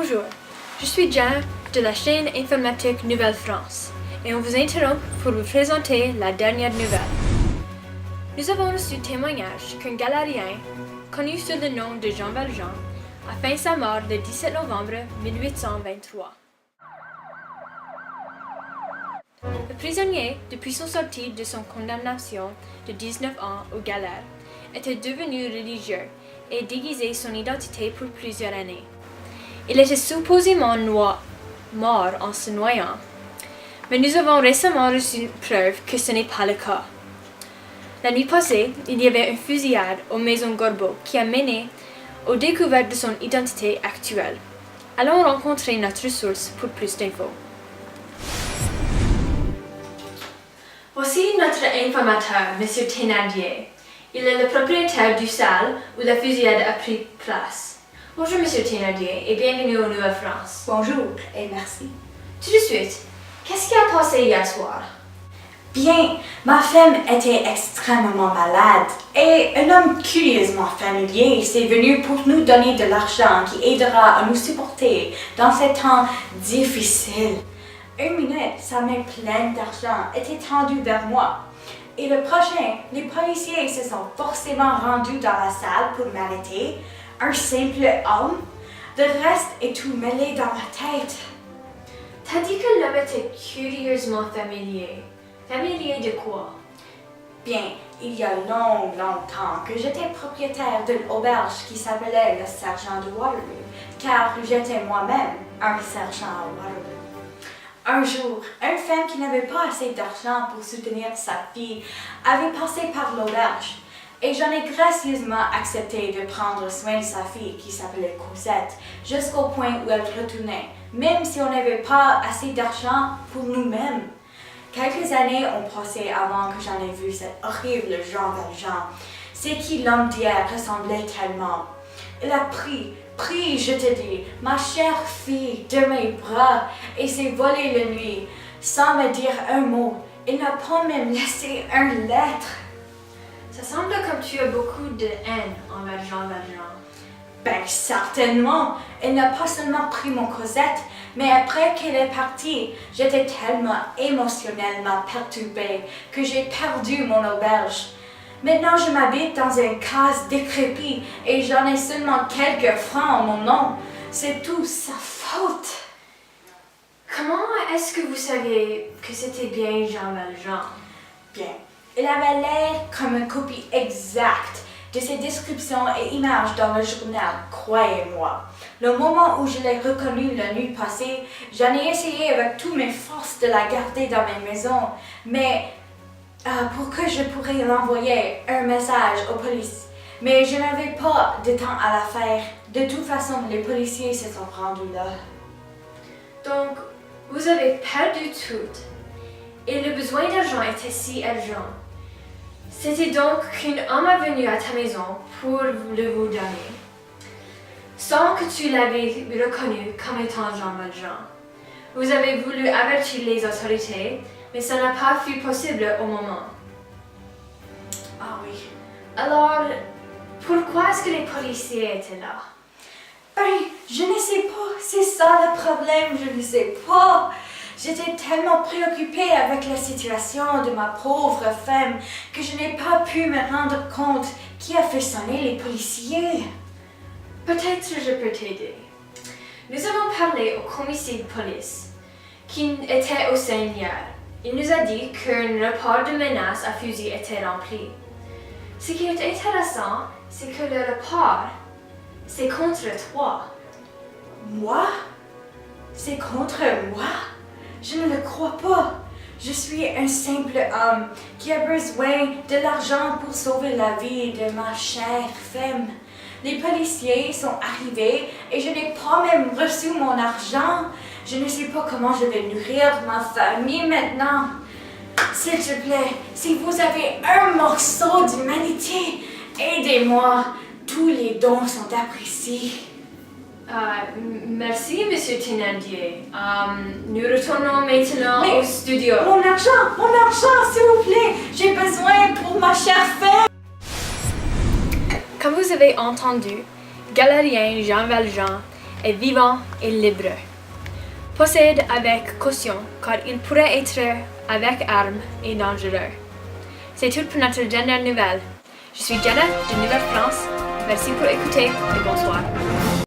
Bonjour, je suis Jean de la chaîne informatique Nouvelle-France et on vous interrompt pour vous présenter la dernière nouvelle. Nous avons reçu témoignage qu'un galérien, connu sous le nom de Jean Valjean, a fait sa mort le 17 novembre 1823. Le prisonnier, depuis son sortie de son condamnation de 19 ans aux galères, était devenu religieux et déguisait son identité pour plusieurs années. Il était supposément mort en se noyant, mais nous avons récemment reçu preuve que ce n'est pas le cas. La nuit passée, il y avait une fusillade aux Maisons Gorbeau qui a mené aux découvertes de son identité actuelle. Allons rencontrer notre source pour plus d'infos. Voici notre informateur, M. Thénardier. Il est le propriétaire du salle où la fusillade a pris place. Bonjour, M. Thénardier, et bienvenue au Nouvelle-France. Bonjour, et merci. Tout de suite, qu'est-ce qui a passé hier soir? Bien, ma femme était extrêmement malade et un homme curieusement familier s'est venu pour nous donner de l'argent qui aidera à nous supporter dans ces temps difficiles. Une minute, sa main pleine d'argent était tendue vers moi. Et le prochain, les policiers se sont forcément rendus dans la salle pour m'arrêter. Un simple homme. Le reste est tout mêlé dans ma tête. T'as dit que l'homme était curieusement familier. Familier de quoi? Bien, il y a longtemps que j'étais propriétaire d'une auberge qui s'appelait le Sergent de Waterloo, car j'étais moi-même un sergent à Waterloo. Un jour, une femme qui n'avait pas assez d'argent pour soutenir sa fille avait passé par l'auberge et j'en ai gracieusement accepté de prendre soin de sa fille qui s'appelait Cosette jusqu'au point où elle retournait, même si on n'avait pas assez d'argent pour nous-mêmes. Quelques années ont passé avant que j'en ai vu cet horrible Jean Valjean. C'est qui l'homme d'hier ressemblait tellement. Il a pris, je te dis, ma chère fille de mes bras et s'est volé la nuit, sans me dire un mot. Il n'a pas même laissé une lettre. Ça semble comme tu as beaucoup de haine envers Jean Valjean. Ben certainement, il n'a pas seulement pris mon Cosette, mais après qu'elle est partie, j'étais tellement émotionnellement perturbée que j'ai perdu mon auberge. Maintenant, je m'habite dans une case décrépite et j'en ai seulement quelques francs en mon nom. C'est tout sa faute. Comment est-ce que vous saviez que c'était bien Jean Valjean? Bien, il avait l'air comme une copie exacte de ses descriptions et images dans le journal, croyez-moi. Le moment où je l'ai reconnu la nuit passée, j'en ai essayé avec toutes mes forces de la garder dans ma maison, mais pour que je pourrais l'envoyer un message aux polices. Mais je n'avais pas de temps à la faire. De toute façon, les policiers se sont rendus là. Donc, vous avez perdu tout. Et le besoin d'argent était si urgent. C'était donc qu'un homme est venu à ta maison pour le vous donner, sans que tu l'avais reconnu comme étant Jean Valjean. Vous avez voulu avertir les autorités, mais ça n'a pas fut possible au moment. Ah oui. Alors, pourquoi est-ce que les policiers étaient là? Ben, je ne sais pas. C'est ça le problème, je ne sais pas. J'étais tellement préoccupée avec la situation de ma pauvre femme que je n'ai pas pu me rendre compte qui a fait sonner les policiers. Peut-être je peux t'aider. Nous avons parlé au commissaire de police, qui était au scène hier. Il nous a dit qu'un rapport de menace à fusil était rempli. Ce qui est intéressant, c'est que le rapport, c'est contre toi. Moi? C'est contre moi? Je ne le crois pas. Je suis un simple homme qui a besoin de l'argent pour sauver la vie de ma chère femme. Les policiers sont arrivés et je n'ai pas même reçu mon argent. Je ne sais pas comment je vais nourrir ma famille maintenant. S'il te plaît, si vous avez un morceau d'humanité, aidez-moi. Tous les dons sont appréciés. Merci, Monsieur Thénardier. Nous retournons maintenant au studio. Mon argent, s'il vous plaît. J'ai besoin pour ma chère femme. Comme vous avez entendu, galérien Jean Valjean est vivant et libre. Possède avec caution, car il pourrait être avec arme et dangereux. C'est tout pour notre dernière nouvelle. Je suis Jenna de Nouvelle-France. Merci pour écouter et bonsoir.